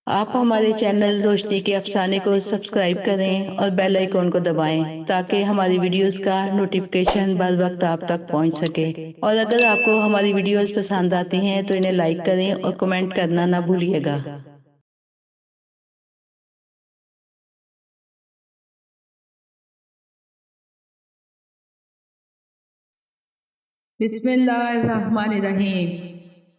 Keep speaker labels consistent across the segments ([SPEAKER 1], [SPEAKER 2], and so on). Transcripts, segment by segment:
[SPEAKER 1] आप हमारे चैनल रोशनी के अफसाने को सब्सक्राइब करें और बेल आइकॉन को दबाएं ताकि हमारी वीडियोस का नोटिफिकेशन बर वक्त आप तक पहुंच सके। और अगर आपको हमारी वीडियोस पसंद आती हैं तो इन्हें लाइक करें और कमेंट करना ना भूलिएगा। बिस्मिल्लाहिर्रहमानिर्रहीम।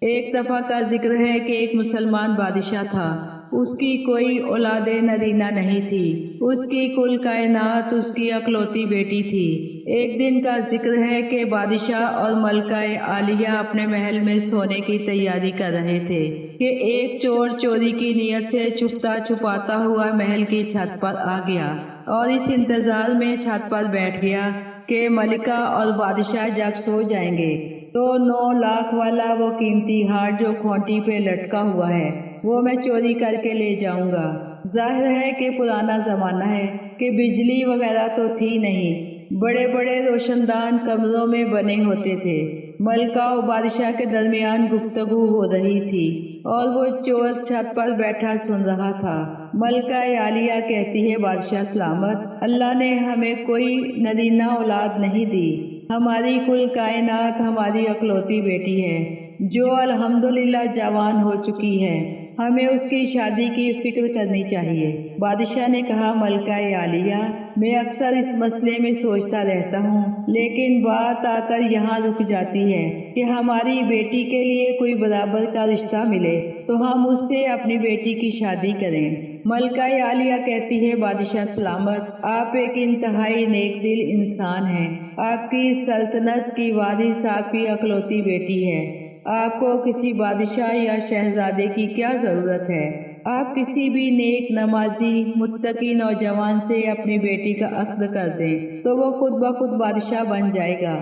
[SPEAKER 1] एक दफा का जिक्र है कि एक मुसलमान बादशाह था। उसकी कोई औलादे नरीना नहीं थी। उसकी कुल कायनात उसकी अकलौती बेटी थी। एक दिन का जिक्र है कि बादशाह और मलका आलिया अपने महल में सोने की तैयारी कर रहे थे कि एक चोर चोरी की नीयत से छुपता छुपाता हुआ महल की छत पर आ गया और इस इंतजार में छत पर बैठ गया कि मलिका और बादशाह जब सो जाएंगे तो 9 लाख वाला वो कीमती हार जो खूंटी पे लटका हुआ है वो मैं चोरी करके ले जाऊंगा। जाहिर है कि पुराना जमाना है कि बिजली वगैरह तो थी नहीं। बड़े बड़े रोशनदान कमरों में बने होते थे। मलका और बादशाह के दरमियान गुफ्तगू हो रही थी और वो चोर छत पर बैठा सुन रहा था। मलका आलिया कहती है, बादशाह सलामत, अल्लाह ने हमें कोई नरीना औलाद नहीं दी। हमारी कुल कायनात हमारी अकलौती बेटी है जो अल्हम्दुलिल्लाह जवान हो चुकी है। हमें उसकी शादी की फिक्र करनी चाहिए। बादशाह ने कहा, मलका आलिया, मैं अक्सर इस मसले में सोचता रहता हूँ, लेकिन बात आकर यहाँ रुक जाती है कि हमारी बेटी के लिए कोई बराबर का रिश्ता मिले तो हम उससे अपनी बेटी की शादी करें। मलका आलिया कहती है, बादशाह सलामत, आप एक इंतहाई नेक दिल इंसान हैं। आपकी सल्तनत की वारिस आपकी अकलौती बेटी है। आपको किसी बादशाह या शहजादे की क्या जरूरत है। आप किसी भी नेक नमाजी मुत्तकी नौजवान से अपनी बेटी का अक्द कर दें तो वो खुद ब खुद बादशाह बन जाएगा।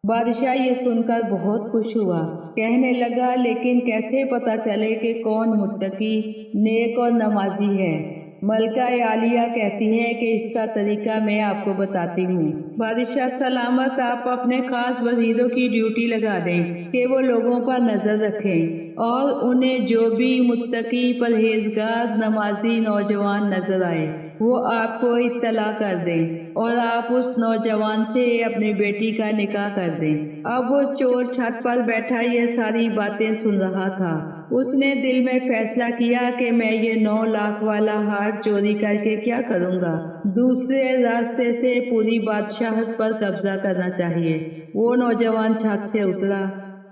[SPEAKER 1] बादशाह ये सुनकर बहुत खुश हुआ। कहने लगा, लेकिन कैसे पता चले कि कौन मुत्तकी नेक और नमाजी है। मलका आलिया कहती है कि इसका तरीका मैं आपको बताती हूँ। बादशाह सलामत, आप अपने खास वजीरों की ड्यूटी लगा दें कि वो लोगों पर नजर रखें और उन्हें जो भी मुत्तकी परहेजगार नमाजी नौजवान नजर आए वो आपको इत्तला कर दें और आप उस नौजवान से अपनी बेटी का निकाह कर दें। अब वो चोर छत पर बैठा ये सारी बातें सुन रहा था। उसने दिल में फैसला किया कि मैं ये 9 लाख वाला हार चोरी करके क्या करूँगा। दूसरे रास्ते से पूरी बादशाहत पर कब्जा करना चाहिए। वो नौजवान छत से उतरा।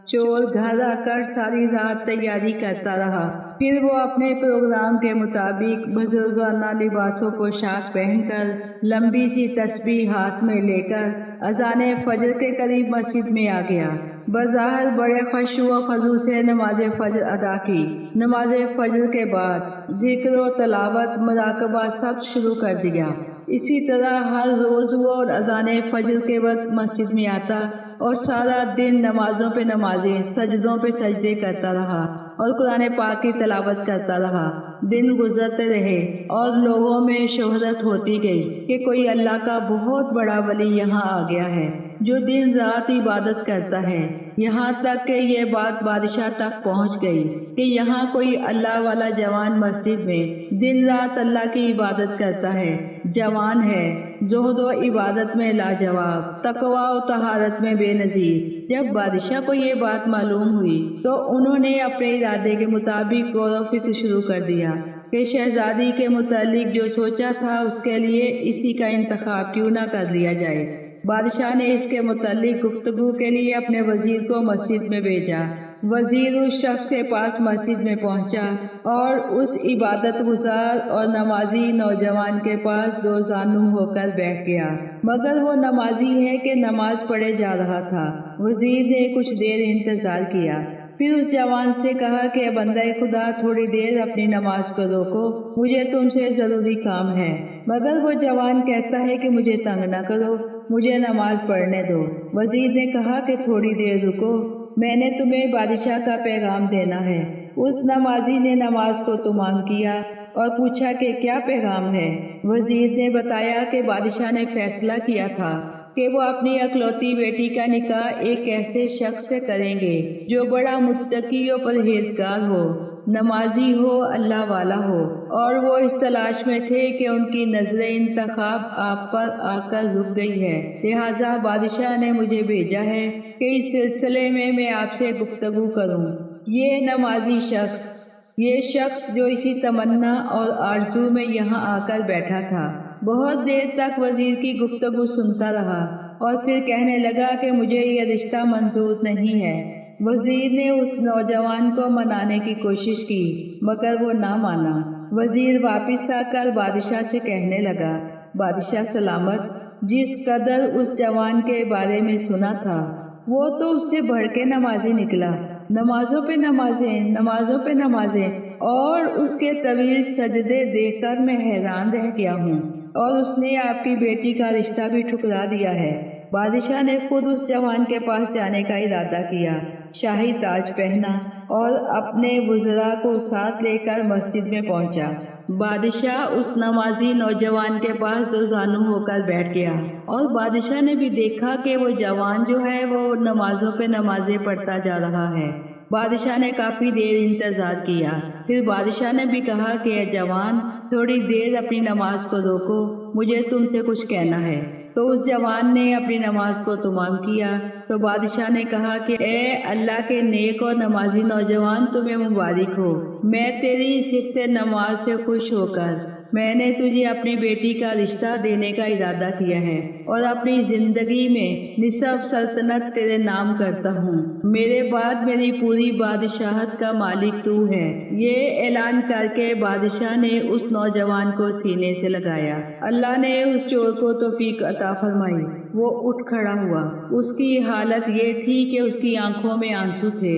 [SPEAKER 1] चोर घर आकर सारी रात तैयारी करता रहा। फिर वो अपने प्रोग्राम के मुताबिक बुजुर्गाना लिबासों पोशाक पहनकर लंबी सी तस्बीह हाथ में लेकर अजाने फजर के करीब मस्जिद में आ गया। बज़ाहिर बड़े खुशू व खजू से नमाज फजर अदा की। नमाज फजर के बाद जिक्र व तलावत मुराकबा सब शुरू कर दिया। इसी तरह हर रोज वो अजाने फजर के वक्त मस्जिद में आता और सारा दिन नमाजों पे नमाजें सजदों पे सजदे करता रहा और कुरान पाक की तलावत करता रहा। दिन गुजरते रहे और लोगों में शोहरत होती गई कि कोई अल्लाह का बहुत बड़ा वली यहाँ आ गया है जो दिन रात इबादत करता है। यहाँ तक कि ये बात बादशाह तक पहुँच गई कि यहाँ कोई अल्लाह वाला जवान मस्जिद में दिन रात अल्लाह की इबादत करता है। जवान है, ज़ुहद व इबादत में लाजवाब, तकवा और तहारत में बेनजीर। जब बादशाह को ये बात मालूम हुई तो उन्होंने अपने इरादे के मुताबिक गौर व फिक्र शुरू कर दिया कि शहजादी के मुतालिक जो सोचा था उसके लिए इसी का इंतखाब क्यों ना कर लिया जाए। बादशाह ने इसके मुतालिक गुफ्तगू के लिए अपने वजीर को मस्जिद में भेजा। वजीर उस शख्स के पास मस्जिद में पहुंचा और उस इबादत गुजार और नमाजी नौजवान के पास दो जानू होकर बैठ गया, मगर वो नमाजी है कि नमाज पढ़े जा रहा था। वजीर ने कुछ देर इंतजार किया, फिर उस जवान से कहा कि बंदा खुदा, थोड़ी देर अपनी नमाज को रोको, मुझे तुमसे जरूरी काम है। मगर वो जवान कहता है कि मुझे तंग न करो, मुझे नमाज पढ़ने दो। वजीर ने कहा कि थोड़ी देर रुको, मैंने तुम्हें बादशाह का पैगाम देना है। उस नमाजी ने नमाज को तमाम किया और पूछा कि क्या पैगाम है। वजीर ने बताया कि बादशाह ने फैसला किया था कि वो अपनी अकलौती बेटी का निकाह एक ऐसे शख्स से करेंगे जो बड़ा मुत्तकी और परहेजगार हो نمازی ہو، اللہ والا ہو، اور وہ اس تلاش میں تھے کہ ان کی نظر انتخاب آپ پر آ کر رک گئی ہے، لہٰذا بادشاہ نے مجھے بھیجا ہے کہ اس سلسلے میں آپ سے گفتگو کروں۔ یہ شخص جو اسی تمنا اور آرزو میں یہاں آ کر بیٹھا تھا، بہت دیر تک وزیر کی گفتگو سنتا رہا اور پھر کہنے لگا کہ مجھے یہ رشتہ منظور نہیں ہے۔ وزیر نے اس نوجوان کو منانے کی کوشش کی مگر وہ نہ مانا۔ وزیر واپس آ کر بادشاہ سے کہنے لگا، بادشاہ سلامت، جس قدر اس جوان کے بارے میں سنا تھا وہ تو اس سے بڑھ کے نمازی نکلا، نمازوں پہ نمازیں، اور اس کے طویل سجدے دیکھ کر میں حیران رہ گیا ہوں، اور اس نے آپ کی بیٹی کا رشتہ بھی ٹھکرا دیا ہے۔ بادشاہ نے خود اس جوان کے پاس جانے کا ارادہ کیا، شاہی تاج پہنا اور اپنے وزراء کو ساتھ لے کر مسجد میں پہنچا۔ بادشاہ اس نمازی نوجوان کے پاس دو زانو ہو کر بیٹھ گیا، اور بادشاہ نے بھی دیکھا کہ وہ جوان جو ہے وہ نمازوں پہ نمازیں پڑھتا جا رہا ہے۔ بادشاہ نے کافی دیر انتظار کیا، پھر بادشاہ نے بھی کہا کہ اے جوان، تھوڑی دیر اپنی نماز کو روکو، مجھے تم سے کچھ کہنا ہے۔ تو اس جوان نے اپنی نماز کو تمام کیا تو بادشاہ نے کہا کہ اے اللہ کے نیک اور نمازی نوجوان، تمہیں مبارک ہو، میں تیری صفت نماز سے خوش ہو کر میں نے تجھے اپنی بیٹی کا رشتہ دینے کا ارادہ کیا ہے، اور اپنی زندگی میں نصف سلطنت تیرے نام کرتا ہوں، میرے بعد میری پوری بادشاہت کا مالک تو ہے۔ یہ اعلان کر کے بادشاہ نے اس نوجوان کو سینے سے لگایا۔ اللہ نے اس چور کو توفیق عطا فرمائی، وہ اٹھ کھڑا ہوا۔ اس کی حالت یہ تھی کہ اس کی آنکھوں میں آنسو تھے،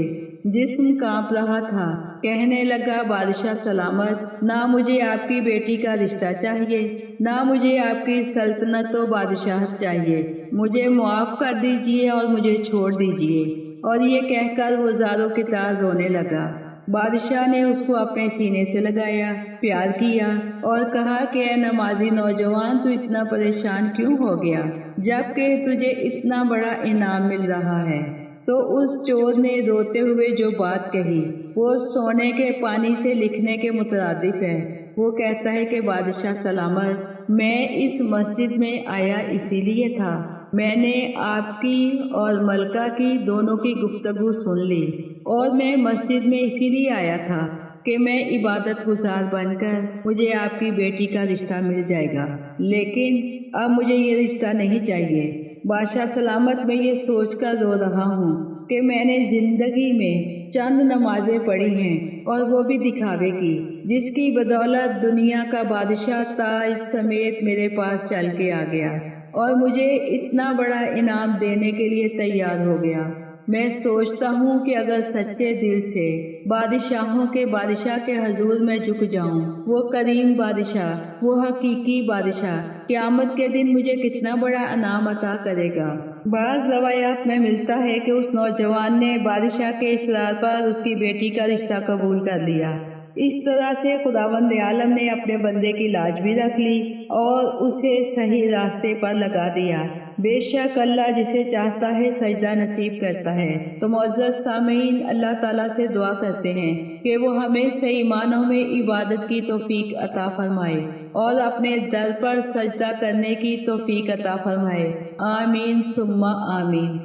[SPEAKER 1] جسم کانپ رہا تھا۔ کہنے لگا، بادشاہ سلامت، نہ مجھے آپ کی بیٹی کا رشتہ چاہیے، نہ مجھے آپ کی سلطنت و بادشاہت چاہیے، مجھے معاف کر دیجئے اور مجھے چھوڑ دیجئے۔ اور یہ کہہ کر وہ زاروں کے طرح رونے لگا۔ بادشاہ نے اس کو اپنے سینے سے لگایا، پیار کیا اور کہا کہ اے نمازی نوجوان، تو اتنا پریشان کیوں ہو گیا جبکہ تجھے اتنا بڑا انعام مل رہا ہے؟ تو اس چور نے روتے ہوئے جو بات کہی وہ سونے کے پانی سے لکھنے کے مترادف ہے۔ وہ کہتا ہے کہ بادشاہ سلامت، میں اس مسجد میں آیا اسی لیے تھا، میں نے آپ کی اور ملکہ کی دونوں کی گفتگو سن لی، اور میں مسجد میں اسی لیے آیا تھا کہ میں عبادت گزار بن کر مجھے آپ کی بیٹی کا رشتہ مل جائے گا، لیکن اب مجھے یہ رشتہ نہیں چاہیے۔ بادشاہ سلامت، میں یہ سوچ کر رو رہا ہوں کہ میں نے زندگی میں چند نمازیں پڑھی ہیں، اور وہ بھی دکھاوے کی، جس کی بدولت دنیا کا بادشاہ تاج سمیت میرے پاس چل کے آ گیا اور مجھے اتنا بڑا انعام دینے کے لیے تیار ہو گیا۔ میں سوچتا ہوں کہ اگر سچے دل سے بادشاہوں کے بادشاہ کے حضور میں جھک جاؤں، وہ کریم بادشاہ، وہ حقیقی بادشاہ قیامت کے دن مجھے کتنا بڑا انعام عطا کرے گا۔ بعض روایات میں ملتا ہے کہ اس نوجوان نے بادشاہ کے اصرار پر اس کی بیٹی کا رشتہ قبول کر لیا۔ اس طرح سے خداوند عالم نے اپنے بندے کی لاج بھی رکھ لی اور اسے صحیح راستے پر لگا دیا۔ بے شک اللہ جسے چاہتا ہے سجدہ نصیب کرتا ہے۔ تو معزز سامعین، اللہ تعالیٰ سے دعا کرتے ہیں کہ وہ ہمیں صحیح معنوں میں عبادت کی توفیق عطا فرمائے اور اپنے در پر سجدہ کرنے کی توفیق عطا فرمائے۔ آمین ثم آمین۔